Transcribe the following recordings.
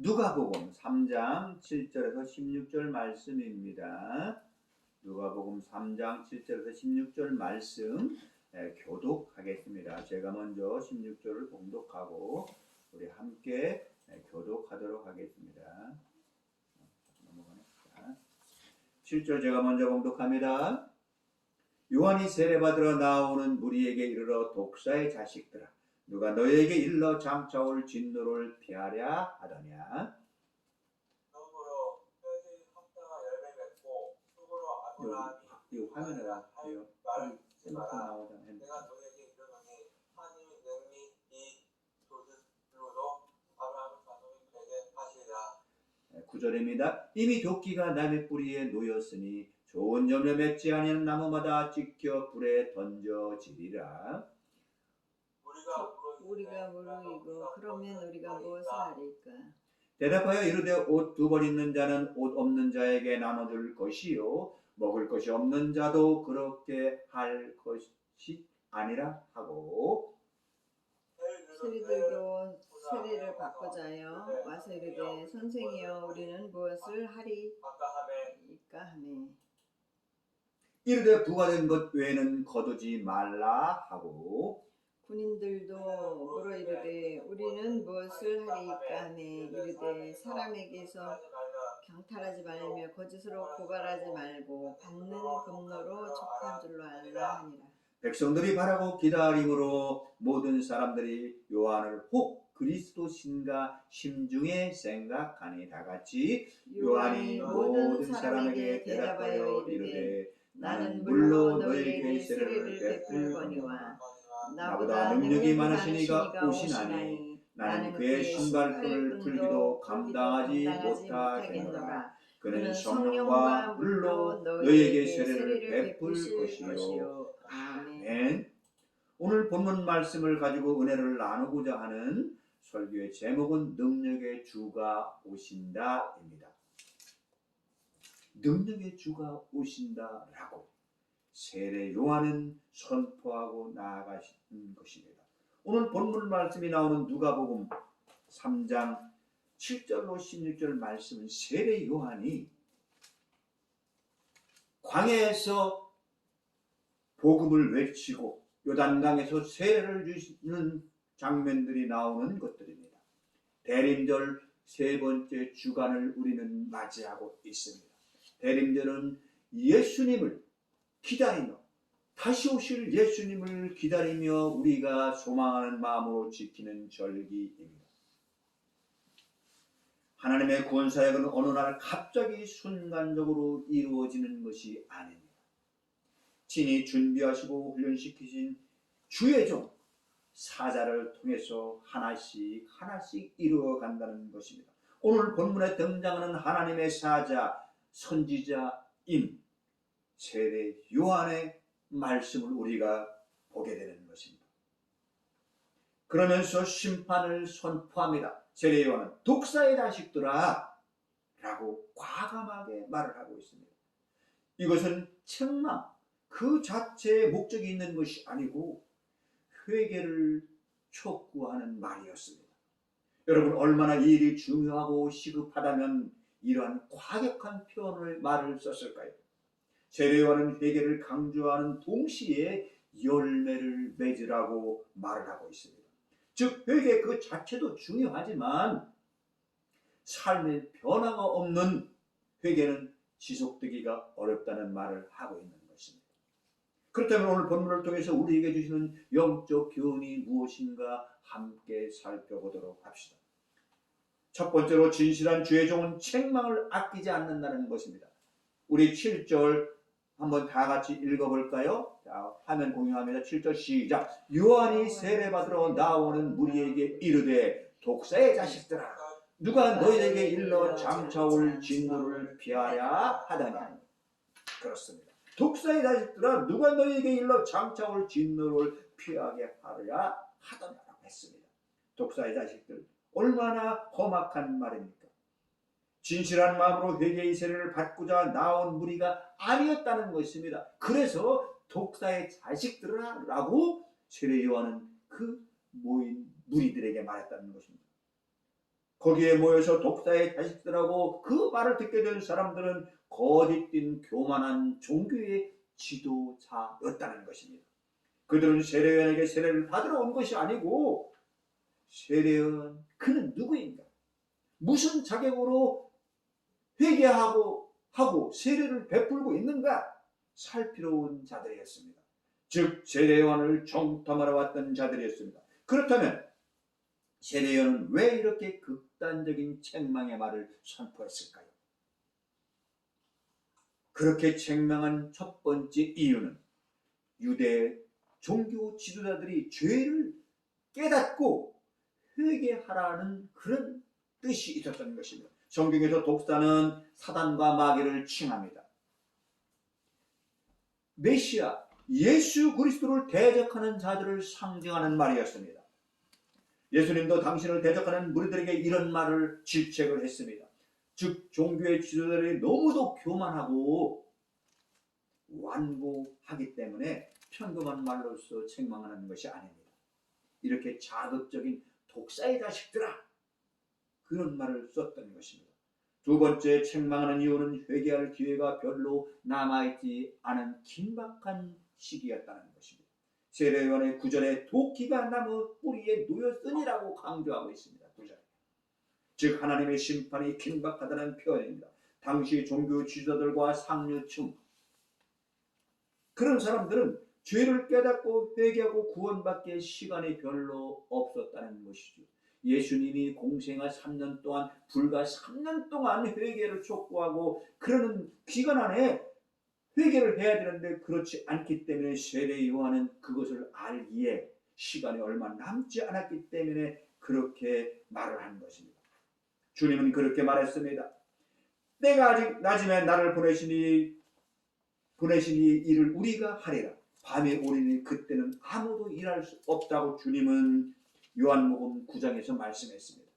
누가복음 3장 7절에서 16절 말씀입니다. 누가복음 3장 7절에서 16절 말씀 교독하겠습니다. 제가 먼저 16절을 봉독하고 우리 함께 교독하도록 하겠습니다. 넘어가겠습니다. 7절 제가 먼저 봉독합니다. 요한이 세례받으러 나오는 무리에게 이르러 독사의 자식들아 누가 너희에게 일러 장차올 진노를 피하랴 하더냐. 그러므로 뼈들이 합다가 열매 맺고 속으로 아브라함이 이 화면에 나와요. 생각도 나오잖아요. 내가 너희에게 이르노니 하나님이 능히 이 도들로도 아브라함의 자손이 되게 하시리라. 9절입니다. 이미 도끼가 남의 뿌리에 놓였으니 좋은 열매 맺지 아니하는 나무마다 찢겨 불에 던져지리라. 우리가 무르이고 그러면 우리가 무엇을 하리까? 대답하여 이르되 옷 두 벌 있는 자는 옷 없는 자에게 나눠줄 것이요 먹을 것이 없는 자도 그렇게 할 것이 아니라 하고 세리들도 세례를 받고자여 와서 이르되 선생이여 우리는 무엇을 하리까 하매 이르되 부과된 것 외에는 거두지 말라 하고 군인들도 물어 이르되 우리는 무엇을 하리까 하매 이르되 사람에게서 강탈하지 말며 거짓으로 고발하지 말고 받는 금로로 족한 줄로 알라 하니라. 백성들이 바라고 기다림으로 모든 사람들이 요한을 혹 그리스도신가 심중에 생각하니 다같이 요한이 모든 사람에게 대답하여 이르되 나는 물로 너희에게 세례를 베풀거니와 나보다 능력이 많으신 이가 오시나니 나는 그의 신발끈을 풀기도 감당하지 못하겠노라. 그는 성령과 물로 너희에게 세례를 베풀 것이요. 아멘. 오늘 본문 말씀을 가지고 은혜를 나누고자 하는 설교의 제목은 능력의 주가 오신다입니다. 능력의 주가 오신다라고 세례 요한은 선포하고 나아가신 것입니다. 오늘 본문 말씀이 나오는 누가복음 3장 7절로 16절 말씀은 세례 요한이 광야에서 복음을 외치고 요단강에서 세례를 주시는 장면들이 나오는 것들입니다. 대림절 세 번째 주간을 우리는 맞이하고 있습니다. 대림절은 예수님을 기다리며 다시 오실 예수님을 기다리며 우리가 소망하는 마음으로 지키는 절기입니다. 하나님의 구원사역은 어느 날 갑자기 순간적으로 이루어지는 것이 아닙니다. 친히 준비하시고 훈련시키신 주의 종 사자를 통해서 하나씩 이루어간다는 것입니다. 오늘 본문에 등장하는 하나님의 사자 선지자인 세례 요한의 말씀을 우리가 보게 되는 것입니다. 그러면서 심판을 선포합니다. 세례 요한은 독사의 자식들아 라고 과감하게 말을 하고 있습니다. 이것은 책망 그 자체의 목적이 있는 것이 아니고 회개를 촉구하는 말이었습니다. 여러분 얼마나 이 일이 중요하고 시급하다면 이러한 과격한 말을 썼을까요? 세례 요한은 회개를 강조하는 동시에 열매를 맺으라고 말을 하고 있습니다. 즉 회개 그 자체도 중요하지만 삶의 변화가 없는 회개는 지속되기가 어렵다는 말을 하고 있는 것입니다. 그렇다면 오늘 본문을 통해서 우리에게 주시는 영적 교훈이 무엇인가 함께 살펴보도록 합시다. 첫 번째로 진실한 주의 종은 책망을 아끼지 않는다는 것입니다. 우리 7절 한번 다 같이 읽어볼까요? 자, 화면 공유합니다. 7절 시작. 요한이 세례받으러 나오는 무리에게 이르되 독사의 자식들아 누가 너희에게 일러 장차올 진노를 피하랴 하다니. 그렇습니다. 독사의 자식들아 누가 너희에게 일러 장차올 진노를 피하게 하랴 하더냐라고 했습니다. 독사의 자식들 얼마나 험악한 말입니까? 진실한 마음으로 회개의 세례를 받고자 나온 무리가 아니었다는 것입니다. 그래서 독사의 자식들아라고 세례 요한은 그 모인 무리들에게 말했다는 것입니다. 거기에 모여서 독사의 자식들하고 그 말을 듣게 된 사람들은 거짓된 교만한 종교의 지도자였다는 것입니다. 그들은 세례요한에게 세례를 받으러 온 것이 아니고 세례요한 그는 누구인가? 무슨 자격으로 회개하고 세례를 베풀고 있는가? 살피러 온 자들이었습니다. 즉 세례요한을 정탐하러 왔던 자들이었습니다. 그렇다면 세례요한은 왜 이렇게 극단적인 책망의 말을 선포했을까요? 그렇게 책망한 첫 번째 이유는 유대 종교 지도자들이 죄를 깨닫고 회개하라는 그런 뜻이 있었던 것입니다. 성경에서 독사는 사단과 마귀를 칭합니다. 메시아 예수 그리스도를 대적하는 자들을 상징하는 말이었습니다. 예수님도 당신을 대적하는 무리들에게 이런 말을 질책을 했습니다. 즉 종교의 지도자들이 너무도 교만하고 완고하기 때문에 평범한 말로서 책망하는 것이 아닙니다. 이렇게 자극적인 독사의 자식들아, 그런 말을 썼던 것입니다. 두 번째 책망하는 이유는 회개할 기회가 별로 남아있지 않은 긴박한 시기였다는 것입니다. 세례요한의 9절에 도끼가 나무 뿌리에 놓였으니라고 강조하고 있습니다. 9절. 즉 하나님의 심판이 긴박하다는 표현입니다. 당시 종교 지도자들과 상류층 그런 사람들은 죄를 깨닫고 회개하고 구원받기에 시간이 별로 없었다는 것이죠. 예수님이 공생아 3년 동안 불과 3년 동안 회개를 촉구하고 그러는 기간 안에 회개를 해야 되는데 그렇지 않기 때문에 세례 요한은 그것을 알기에 시간이 얼마 남지 않았기 때문에 그렇게 말을 한 것입니다. 주님은 그렇게 말했습니다. 때가 아직 낮으면 나를 보내시니 일을 우리가 하리라. 밤이 오리니 그때는 아무도 일할 수 없다고 주님은 요한복음 9장에서 말씀했습니다.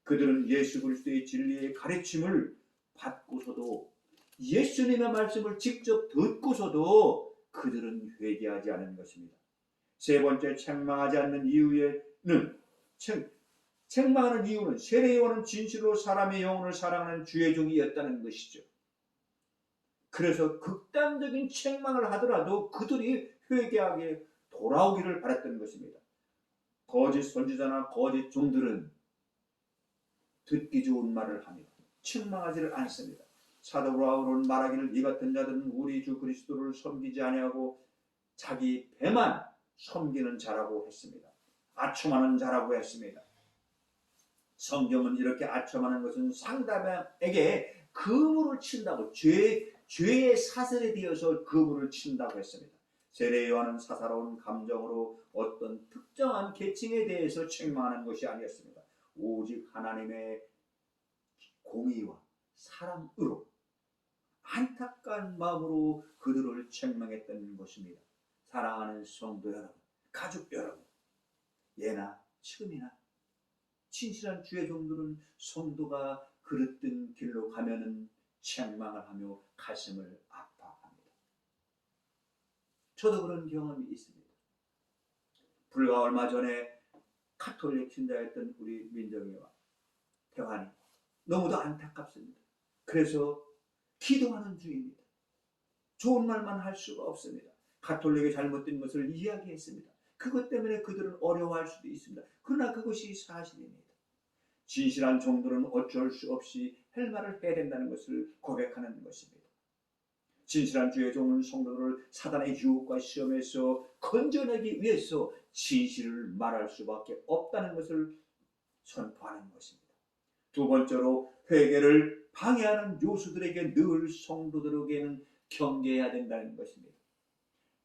그들은 예수 그리스도의 진리의 가르침을 받고서도 예수님의 말씀을 직접 듣고서도 그들은 회개하지 않은 것입니다. 세 번째 책망하지 않는 이유에는 책망하는 이유는 세례요한은 진실로 사람의 영혼을 사랑하는 주의 종이었다는 것이죠. 그래서 극단적인 책망을 하더라도 그들이 회개하게 돌아오기를 바랐던 것입니다. 거짓 선지자나 거짓 종들은 듣기 좋은 말을 합니다. 책망하지를 않습니다. 사도 바울은 말하기를 이 같은 자들은 우리 주 그리스도를 섬기지 아니하고 자기 배만 섬기는 자라고 했습니다. 아첨하는 자라고 했습니다. 성경은 이렇게 아첨하는 것은 상대방에게 그물을 친다고 죄의 사슬에 되어서 그물을 친다고 했습니다. 세례 요한은 사사로운 감정으로 어떤 특정한 계층에 대해서 책망하는 것이 아니었습니다. 오직 하나님의 공의와 사랑으로 안타까운 마음으로 그들을 책망했던 것입니다. 사랑하는 성도 여러분, 가족 여러분, 예나 지금이나 진실한 주의 종들은 성도가 그릇된 길로 가면은 책망을 하며 가슴을 아파합니다. 저도 그런 경험이 있습니다. 불과 얼마 전에 가톨릭 신자였던 우리 민정이와 대환이 너무도 안타깝습니다. 그래서 기도하는 중입니다. 좋은 말만 할 수가 없습니다. 가톨릭의 잘못된 것을 이야기했습니다. 그것 때문에 그들은 어려워할 수도 있습니다. 그러나 그것이 사실입니다. 진실한 종들은 어쩔 수 없이 할 말을 해야 된다는 것을 고백하는 것입니다. 진실한 주의 종은 성도들을 사단의 유혹과 시험에서 건져내기 위해서 진실을 말할 수밖에 없다는 것을 선포하는 것입니다. 두 번째로 회개를 방해하는 요소들에게 늘 성도들에게는 경계해야 된다는 것입니다.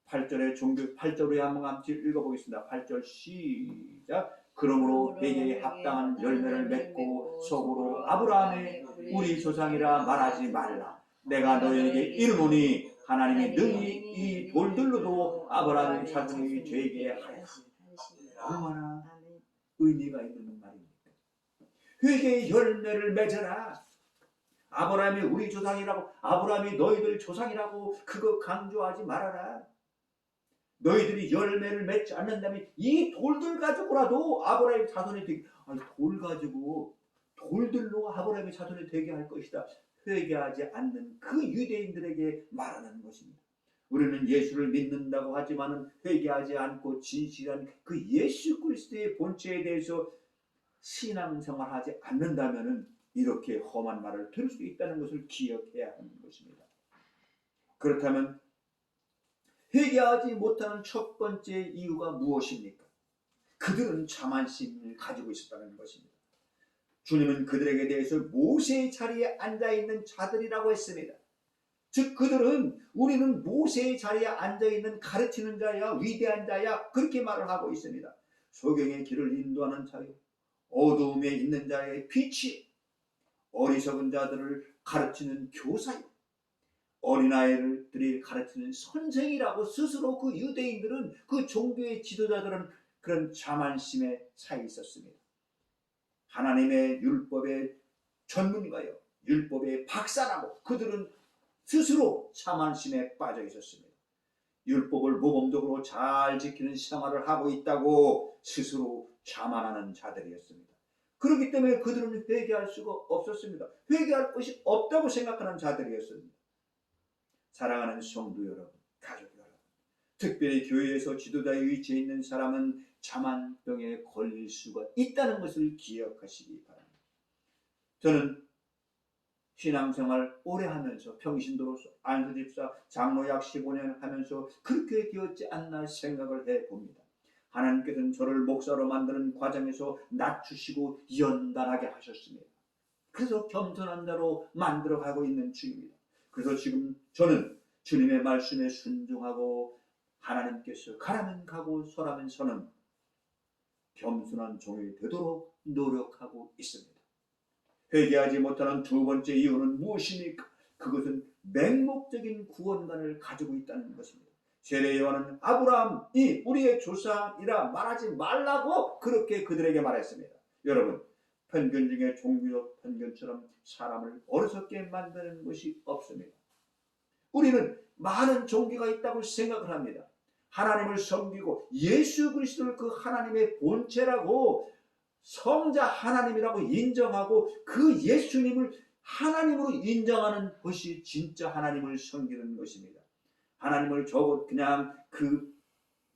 8절의 종교 8절에 한번 같이 읽어보겠습니다. 8절 시작. 그러므로 회개에 합당한 열매를 맺고 속으로 아브라함의 우리 조상이라 말하지 말라. 내가 너희에게 이르노니 하나님이 능히 이 돌들로도 아브라함의 자손이 되게 하리라. 얼마나 의미가 있는 말입니까? 회개의 열매를 맺어라. 아브라함이 우리 조상이라고, 아브라함이 너희들 조상이라고 그거 강조하지 말아라. 너희들이 열매를 맺지 않는다면 이 돌들 가지고라도 아브라함의 자손이 되게. 아니, 돌 돌들로 아브라함의 자손이 되게 할 것이다. 회개하지 않는 그 유대인들에게 말하는 것입니다. 우리는 예수를 믿는다고 하지만 회개하지 않고 진실한 그 예수 그리스도의 본체에 대해서 신앙생활하지 않는다면 이렇게 험한 말을 들을 수 있다는 것을 기억해야 하는 것입니다. 그렇다면 회개하지 못하는 첫 번째 이유가 무엇입니까? 그들은 자만심을 가지고 있었다는 것입니다. 주님은 그들에게 대해서 모세의 자리에 앉아있는 자들이라고 했습니다. 즉 그들은 우리는 모세의 자리에 앉아있는 가르치는 자야, 위대한 자야, 그렇게 말을 하고 있습니다. 소경의 길을 인도하는 자요, 어두움에 있는 자의 빛이, 어리석은 자들을 가르치는 교사요, 어린아이들이 가르치는 선생이라고 스스로 그 유대인들은, 그 종교의 지도자들은 그런 자만심에 차 있었습니다. 하나님의 율법의 전문가요, 율법의 박사라고 그들은 스스로 자만심에 빠져 있었습니다. 율법을 모범적으로 잘 지키는 생활을 하고 있다고 스스로 자만하는 자들이었습니다. 그렇기 때문에 그들은 회개할 수가 없었습니다. 회개할 것이 없다고 생각하는 자들이었습니다. 사랑하는 성도 여러분, 가족 여러분, 특별히 교회에서 지도자의 위치에 있는 사람은 자만병에 걸릴 수가 있다는 것을 기억하시기 바랍니다. 저는 신앙생활 오래 하면서 평신도로서 안수집사 장로 약 15년 하면서 그렇게 되었지 않나 생각을 해봅니다. 하나님께서는 저를 목사로 만드는 과정에서 낮추시고 연단하게 하셨습니다. 그래서 겸손한 자로 만들어가고 있는 중입니다. 그래서 지금 저는 주님의 말씀에 순종하고 하나님께서 가라면 가고 서라면 서는 겸손한 종이 되도록 노력하고 있습니다. 회개하지 못하는 두 번째 이유는 무엇입니까? 그것은 맹목적인 구원관을 가지고 있다는 것입니다. 세례 요한은 아브라함이 우리의 조상이라 말하지 말라고 그렇게 그들에게 말했습니다. 여러분, 편견 중에 종교적 편견처럼 사람을 어리석게 만드는 것이 없습니다. 우리는 많은 종교가 있다고 생각을 합니다. 하나님을 섬기고 예수 그리스도를 그 하나님의 본체라고, 성자 하나님이라고 인정하고 그 예수님을 하나님으로 인정하는 것이 진짜 하나님을 섬기는 것입니다. 하나님을 적어도 그냥 그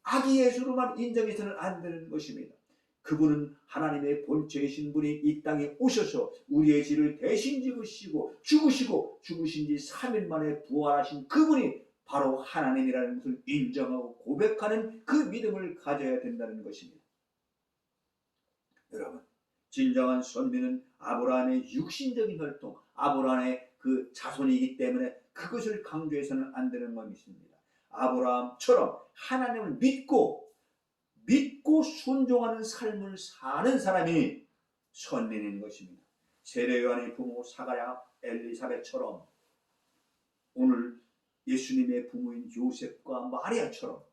아기 예수로만 인정해서는 안 되는 것입니다. 그분은 하나님의 본체이신 분이 이 땅에 오셔서 우리의 죄를 대신 지으시고 죽으시고 죽으신 지 3일 만에 부활하신 그분이 바로 하나님이라는 것을 인정하고 고백하는 그 믿음을 가져야 된다는 것입니다. 여러분, 진정한 선비는 아브라함의 육신적인 혈통, 아브라함의 그 자손이기 때문에 그것을 강조해서는 안 되는 것입니다. 아브라함처럼 하나님을 믿고 순종하는 삶을 사는 사람이 선민인 것입니다. 세례 요한의 부모 사가랴 엘리사벳처럼, 오늘 예수님의 부모인 요셉과 마리아처럼,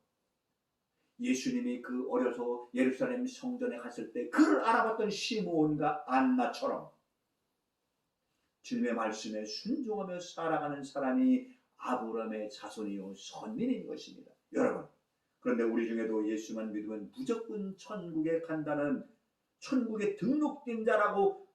예수님이 그 어려서 예루살렘 성전에 갔을 때 그를 알아봤던 시므온과 안나처럼 주님의 말씀에 순종하며 살아가는 사람이 아브라함의 자손이요 선민인 것입니다. 여러분, 그런데 우리 중에도 예수만 믿으면 무조건 천국에 간다는, 천국에 등록된 자라고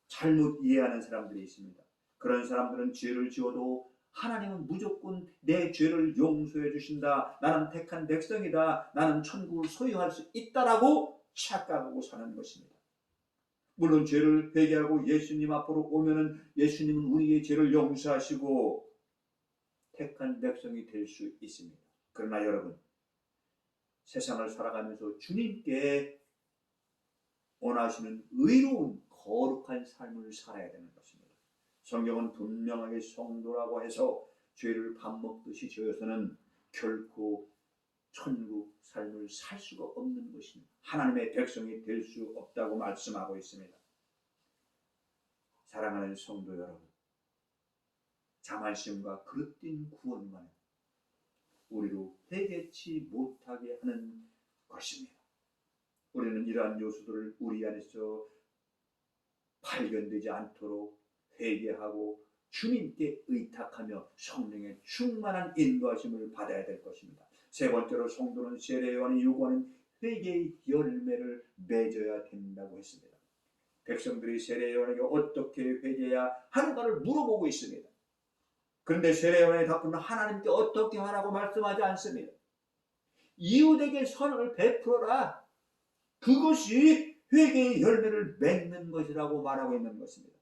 잘못 이해하는 사람들이 있습니다. 그런 사람들은 죄를 지어도 하나님은 무조건 내 죄를 용서해 주신다, 나는 택한 백성이다, 나는 천국을 소유할 수 있다라고 착각하고 사는 것입니다. 물론 죄를 회개하고 예수님 앞으로 오면은 예수님은 우리의 죄를 용서하시고 택한 백성이 될 수 있습니다. 그러나 여러분, 세상을 살아가면서 주님께 원하시는 의로운 거룩한 삶을 살아야 되는 것입니다. 성경은 분명하게 성도라고 해서 죄를 밥 먹듯이 지어서는 결코 천국 삶을 살 수가 없는 것입니다. 하나님의 백성이 될 수 없다고 말씀하고 있습니다. 사랑하는 성도 여러분, 자만심과 그릇된 구원만 우리로 회개치 못하게 하는 것입니다. 우리는 이러한 요소들을 우리 안에서 발견되지 않도록 회개하고 주님께 의탁하며 성령의 충만한 인도하심을 받아야 될 것입니다. 세 번째로 성도는 세례 요한이 요구하는 회개의 열매를 맺어야 된다고 했습니다. 백성들이 세례요한에게 어떻게 회개해야 하는가를 물어보고 있습니다. 그런데 세례요한의 답변은 하나님께 어떻게 하라고 말씀하지 않습니다. 이웃에게 선을 베풀어라. 그것이 회개의 열매를 맺는 것이라고 말하고 있는 것입니다.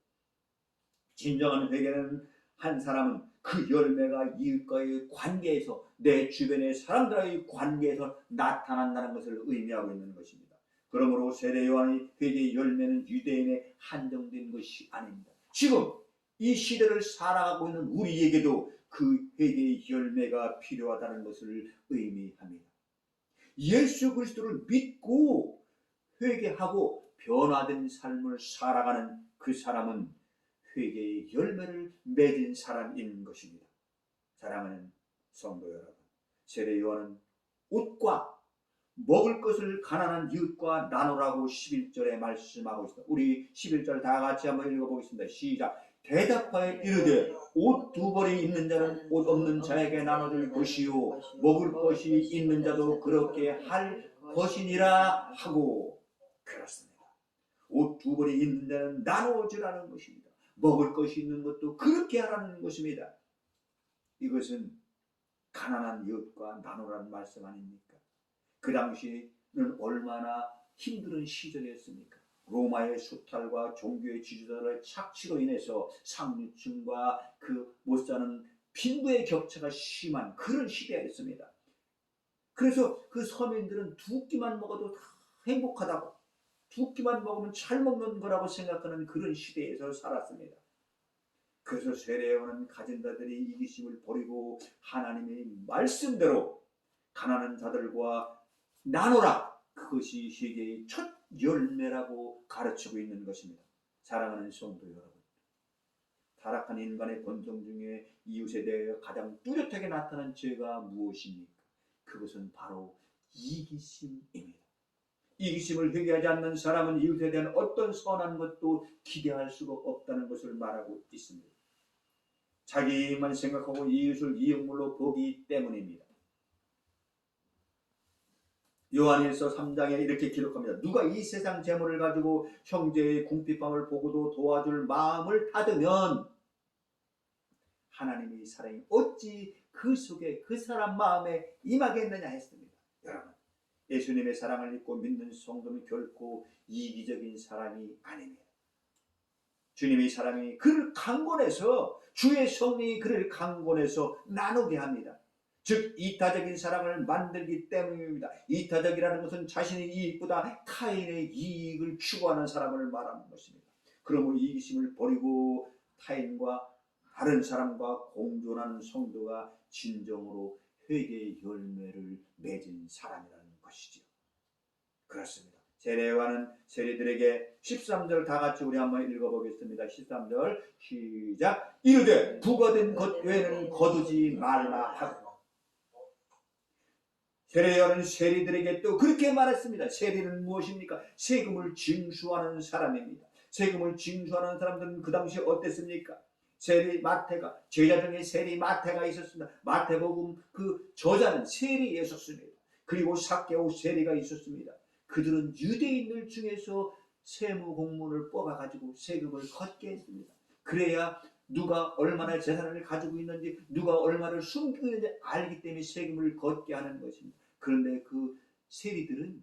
진정한 회개는 한 사람은 그 열매가 이웃과의 관계에서, 내 주변의 사람들과의 관계에서 나타난다는 것을 의미하고 있는 것입니다. 그러므로 세례 요한의 회개의 열매는 유대인에 한정된 것이 아닙니다. 지금 이 시대를 살아가고 있는 우리에게도 그 회개의 열매가 필요하다는 것을 의미합니다. 예수 그리스도를 믿고 회개하고 변화된 삶을 살아가는 그 사람은 회개의 열매를 맺은 사람인 것입니다. 사랑하는 성도 여러분, 세례 요한은 옷과 먹을 것을 가난한 이웃과 나누라고 11절에 말씀하고 있습니다. 우리 11절 다 같이 한번 읽어보겠습니다. 시작. 대답하여 이르되 옷 두 벌이 있는 자는 옷 없는 자에게 나눠줄 것이요 먹을 것이 있는 자도 그렇게 할 것이니라 하고. 그렇습니다. 옷 두 벌이 있는 자는 나눠주라는 것입니다. 먹을 것이 있는 것도 그렇게 하라는 것입니다. 이것은 가난한 이웃과 나누라는 말씀 아닙니까? 그 당시에는 얼마나 힘든 시절이었습니까? 로마의 수탈과 종교의 지주들의 착취로 인해서 상류층과 그 못 사는 빈부의 격차가 심한 그런 시대였습니다. 그래서 그 서민들은 두 끼만 먹어도 다 행복하다고, 두 끼만 먹으면 잘 먹는 거라고 생각하는 그런 시대에서 살았습니다. 그래서 세례 요한은 가진 자들이 이기심을 버리고 하나님의 말씀대로 가난한 자들과 나누라, 그것이 회개의 첫 열매라고 가르치고 있는 것입니다. 사랑하는 성도 여러분, 타락한 인간의 본성 중에 이웃에 대해 가장 뚜렷하게 나타난 죄가 무엇입니까? 그것은 바로 이기심입니다. 이기심을 회개하지 않는 사람은 이웃에 대한 어떤 선한 것도 기대할 수가 없다는 것을 말하고 있습니다. 자기만 생각하고 이웃을 이웃물로 보기 때문입니다. 요한일서 3장에 이렇게 기록합니다. 누가 이 세상 재물을 가지고 형제의 궁핍함을 보고도 도와줄 마음을 닫으면 하나님의 사랑이 어찌 그 속에 그 사람 마음에 임하겠느냐 했습니다. 여러분, 예수님의 사랑을 믿고 믿는 성도는 결코 이기적인 사람이 아닙니다. 주님의 사랑이 그를 강권해서, 주의 성령이 그를 강권해서 나누게 합니다. 즉 이타적인 사랑을 만들기 때문입니다. 이타적이라는 것은 자신의 이익보다 타인의 이익을 추구하는 사람을 말하는 것입니다. 그러므로 이기심을 버리고 타인과 다른 사람과 공존하는 성도가 진정으로 회개의 열매를 맺은 사람이라는 것이죠. 그렇습니다. 세례 요한은 세리들에게 13절 다 같이 우리 한번 읽어보겠습니다. 13절 시작. 이르되 부거든 것 외에는 거두지 말라 하고. 세례 요한은 세리들에게 또 그렇게 말했습니다. 세리는 무엇입니까? 세금을 징수하는 사람입니다. 세금을 징수하는 사람들은 그 당시 어땠습니까? 세리 마태가, 제자 중에 세리 마태가 있었습니다. 마태복음 그 저자는 세리였었습니다. 그리고 삭개오 세리가 있었습니다. 그들은 유대인들 중에서 세무 공문을 뽑아가지고 세금을 걷게 했습니다. 그래야 누가 얼마나 재산을 가지고 있는지, 누가 얼마를 숨기고 있는지 알기 때문에 세금을 걷게 하는 것입니다. 그런데 그 세리들은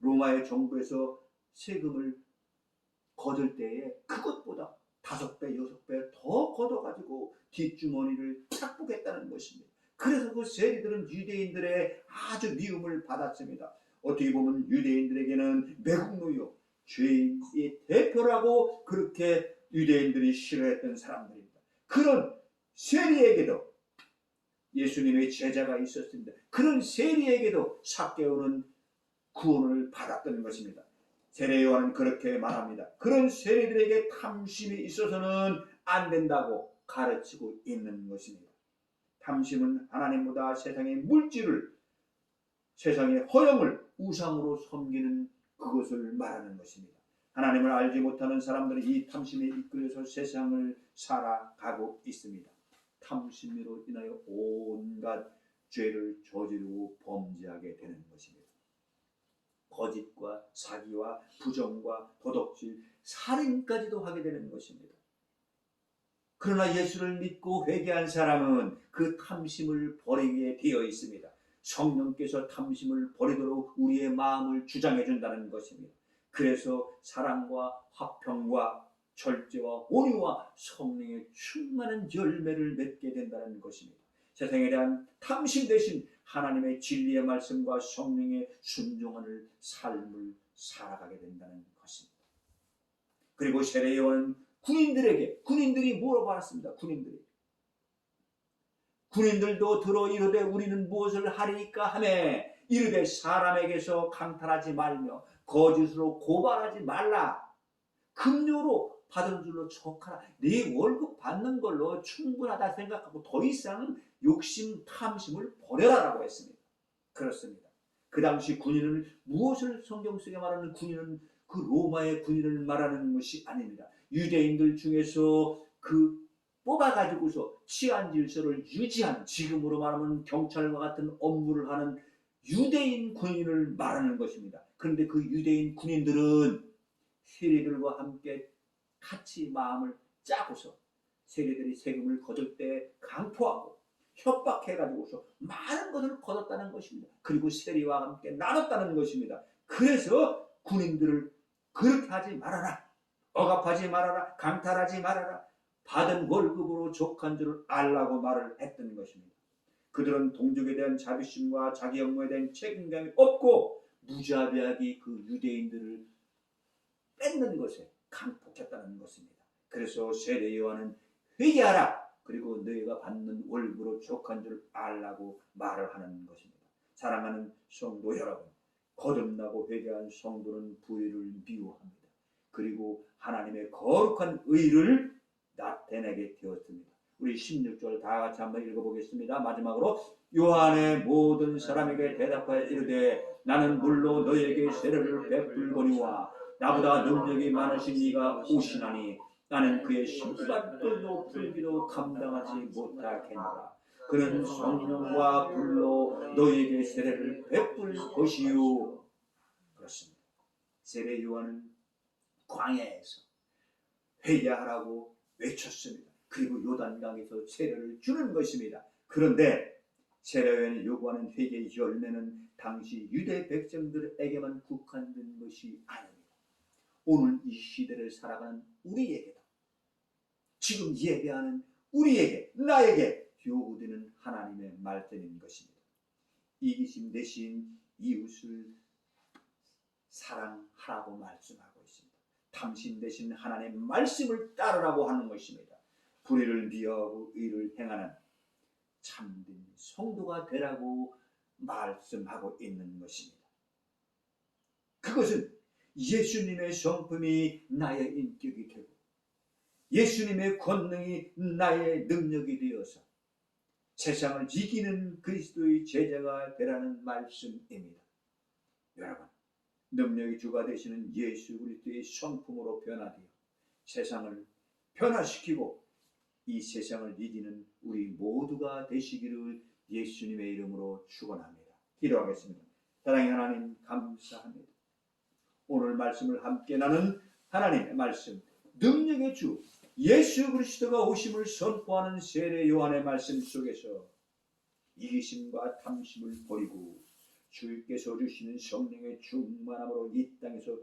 로마의 정부에서 세금을 거둘 때에 그것보다 5배, 6배 더 걷어가지고 뒷주머니를 착복했다는 것입니다. 그래서 그 세리들은 유대인들의 아주 미움을 받았습니다. 어떻게 보면 유대인들에게는 매국노요, 죄의 대표라고 그렇게 유대인들이 싫어했던 사람들입니다. 그런 세리에게도 예수님의 제자가 있었습니다. 그런 세리에게도 삭개오는 구원을 받았던 것입니다. 세례 요한은 그렇게 말합니다. 그런 세리들에게 탐심이 있어서는 안 된다고 가르치고 있는 것입니다. 탐심은 하나님보다 세상의 물질을, 세상의 허영을 우상으로 섬기는 그것을 말하는 것입니다. 하나님을 알지 못하는 사람들은 이 탐심에 이끌려서 세상을 살아가고 있습니다. 탐심으로 인하여 온갖 죄를 저지르고 범죄하게 되는 것입니다. 거짓과 사기와 부정과 도덕질, 살인까지도 하게 되는 것입니다. 그러나 예수를 믿고 회개한 사람은 그 탐심을 버리게 되어 있습니다. 성령께서 탐심을 버리도록 우리의 마음을 주장해 준다는 것입니다. 그래서 사랑과 화평과 절제와 온유와 성령의 충만한 열매를 맺게 된다는 것입니다. 세상에 대한 탐심 대신 하나님의 진리의 말씀과 성령의 순종하는 삶을 살아가게 된다는 것입니다. 그리고 세례 요한은 군인들이 물어봤습니다. 군인들도 들어 이르되 우리는 무엇을 하리이까 하매 이르되 사람에게서 강탈하지 말며 거짓으로 고발하지 말라. 급료로 받은 줄로 족하라. 네 월급 받는 걸로 충분하다 생각하고 더 이상 욕심 탐심을 버려라라고 했습니다. 그렇습니다. 그 당시 군인은 무엇을 성경 속에 말하는 군인은 그 로마의 군인을 말하는 것이 아닙니다. 유대인들 중에서 그 뽑아가지고서 치안 질서를 유지하는, 지금으로 말하면 경찰과 같은 업무를 하는 유대인 군인을 말하는 것입니다. 그런데 그 유대인 군인들은 세리들과 함께 같이 마음을 짜고서 세리들이 세금을 거둘 때 강포하고 협박해가지고서 많은 것을 거뒀다는 것입니다. 그리고 세리와 함께 나눴다는 것입니다. 그래서 군인들을 그렇게 하지 말아라, 억압하지 말아라, 강탈하지 말아라, 받은 월급으로 족한 줄 알라고 말을 했던 것입니다. 그들은 동족에 대한 자비심과 자기 업무에 대한 책임감이 없고 무자비하게 그 유대인들을 뺏는 것에 강폭했다는 것입니다. 그래서 세례 요한은 회개하라, 그리고 너희가 받는 월급으로 족한 줄 알라고 말을 하는 것입니다. 사랑하는 성도 여러분, 거듭나고 회개한 성도는 불의를 미워합니다. 그리고 하나님의 거룩한 의를 나타내게 되었습니다. 우리 16절 다 같이 한번 읽어보겠습니다. 마지막으로 요한의 모든 사람에게 대답하여 이르되 나는 물로 너희에게 세례를 베풀거니와 나보다 능력이 많으신 이가 오시나니 나는 그의 신발끈도 풀기도 감당하지 못하겠노라. 그는 성령과 불로 너희에게 세례를 베풀 것이요. 그렇습니다. 세례 요한은 광야에서 회개하라고 외쳤습니다. 그리고 요단강에서 세례를 주는 것입니다. 그런데 세례 요한이 요구하는 회개의 열매는 당시 유대 백성들에게만 국한된 것이 아닙니다. 오늘 이 시대를 살아가는 우리에게도, 지금 예배하는 우리에게, 나에게 요구되는 하나님의 말씀인 것입니다. 이기심 대신 이웃을 사랑하라고 말씀하고 있습니다. 탐심 대신 하나님의 말씀을 따르라고 하는 것입니다. 불의를 미워하고 의를 행하는 참된 성도가 되라고 말씀하고 있는 것입니다. 그것은 예수님의 성품이 나의 인격이 되고 예수님의 권능이 나의 능력이 되어서 세상을 이기는 그리스도의 제자가 되라는 말씀입니다. 여러분, 능력의 주가 되시는 예수 그리스도의 성품으로 변화되어 세상을 변화시키고 이 세상을 이기는 우리 모두가 되시기를 예수님의 이름으로 축원합니다. 기도하겠습니다. 사랑의 하나님, 감사합니다. 오늘 말씀을 함께 나눈 하나님의 말씀, 능력의 주 예수 그리스도가 오심을 선포하는 세례 요한의 말씀 속에서 이기심과 탐심을 버리고 주께서 주시는 성령의 충만함으로 이 땅에서